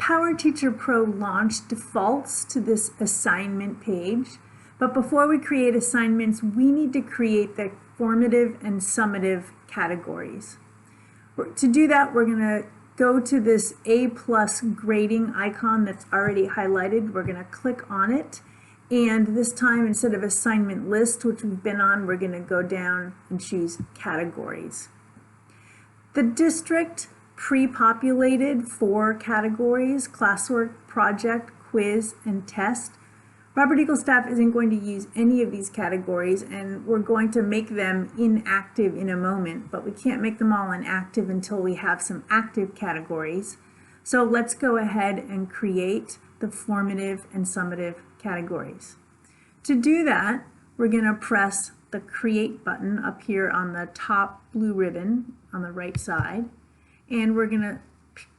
PowerTeacherPro launched defaults to this assignment page, but before we create assignments, we need to create the formative and summative categories. To do that, we're going to go to this A+ grading icon that's already highlighted. We're going to click on it, and this time instead of assignment list, which we've been on, we're going to go down and choose categories. The district pre-populated 4 categories: classwork, project, quiz, and test. Robert Eagle staff isn't going to use any of these categories, and we're going to make them inactive in a moment, but we can't make them all inactive until we have some active categories. So let's go ahead and create the formative and summative categories. To do that, we're going to press the Create button up here on the top blue ribbon on the right side, and we're going to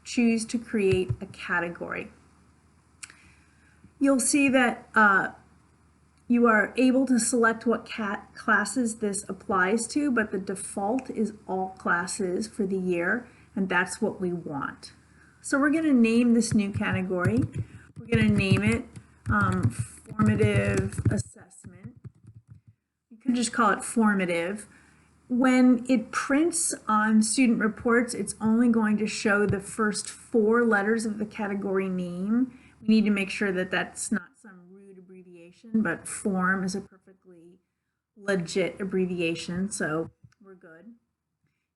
choose to create a category. You'll see that you are able to select what classes this applies to, but the default is all classes for the year, and that's what we want. So we're going to name this new category. We're going to name it Formative Assessment. You could just call it Formative. When it prints on student reports, it's only going to show the first 4 letters of the category name. We need to make sure that that's not some rude abbreviation, but form is a perfectly legit abbreviation, so we're good.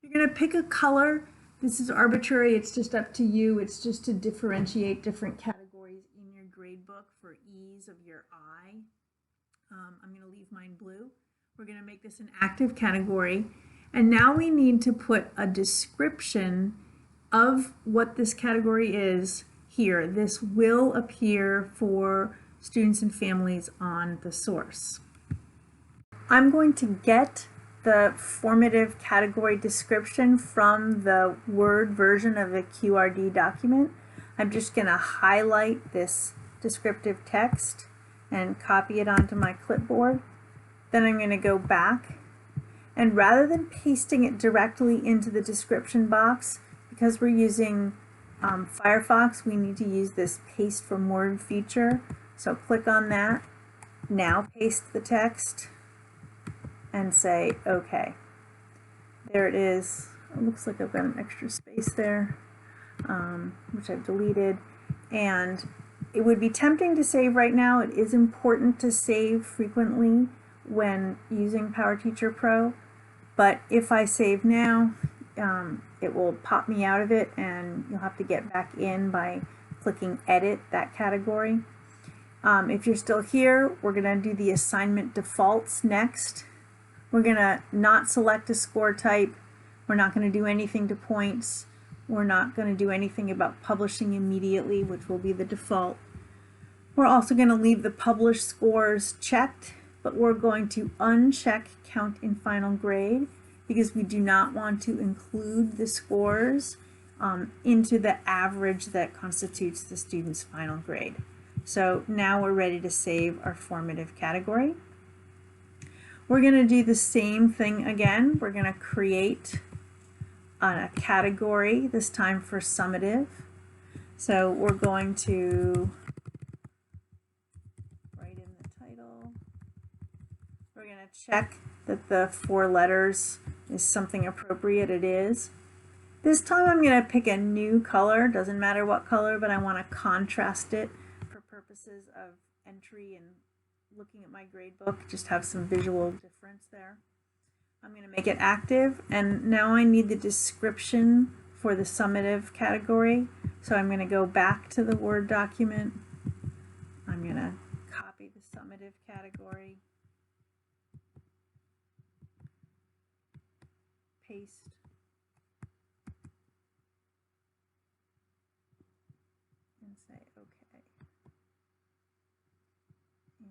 You're going to pick a color. This is arbitrary. It's just up to you. It's just to differentiate different categories in your grade book for ease of your eye. I'm going to leave mine blue. We're going to make this an active category. And now we need to put a description of what this category is here. This will appear for students and families on the source. I'm going to get the formative category description from the Word version of the QRD document. I'm just going to highlight this descriptive text and copy it onto my clipboard. Then I'm going to go back, and rather than pasting it directly into the description box, because we're using Firefox, we need to use this paste from Word feature. So click on that, now paste the text, and say OK. There it is. It looks like I've got an extra space there, which I've deleted. And it would be tempting to save right now. It is important to save frequently when using PowerTeacherPro, but if I save now, it will pop me out of it, and you'll have to get back in by clicking Edit that category. If you're still here, we're going to do the assignment defaults next. We're going to not select a score type. We're not going to do anything to points. We're not going to do anything about publishing immediately, which will be the default. We're also going to leave the published scores checked, but we're going to uncheck Count in Final Grade because we do not want to include the scores into the average that constitutes the student's final grade. So now we're ready to save our formative category. We're going to do the same thing again. We're going to create a category, this time for summative. So we're going to write in the title. We're going to check that the 4 letters is something appropriate. It is. This time I'm going to pick a new color. Doesn't matter what color, but I want to contrast it for purposes of entry and looking at my grade book. Just have some visual difference there. I'm going to make it active, and now I need the description for the summative category. So I'm going to go back to the Word document. I'm going to copy the summative category, paste, and say OK. And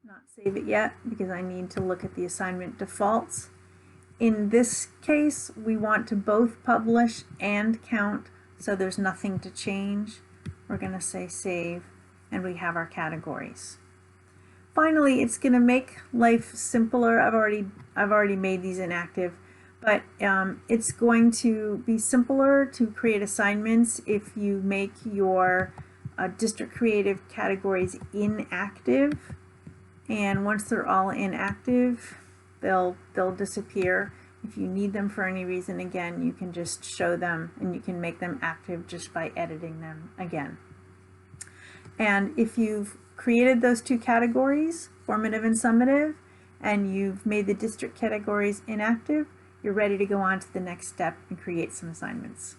not save it yet because I need to look at the assignment defaults. In this case, we want to both publish and count, so there's nothing to change. We're going to say save, and we have our categories. Finally, it's going to make life simpler. I've already made these inactive, But it's going to be simpler to create assignments if you make your district creative categories inactive. And once they're all inactive, they'll disappear. If you need them for any reason, again, you can just show them and you can make them active just by editing them again. And if you've created those two categories, formative and summative, and you've made the district categories inactive, you're ready to go on to the next step and create some assignments.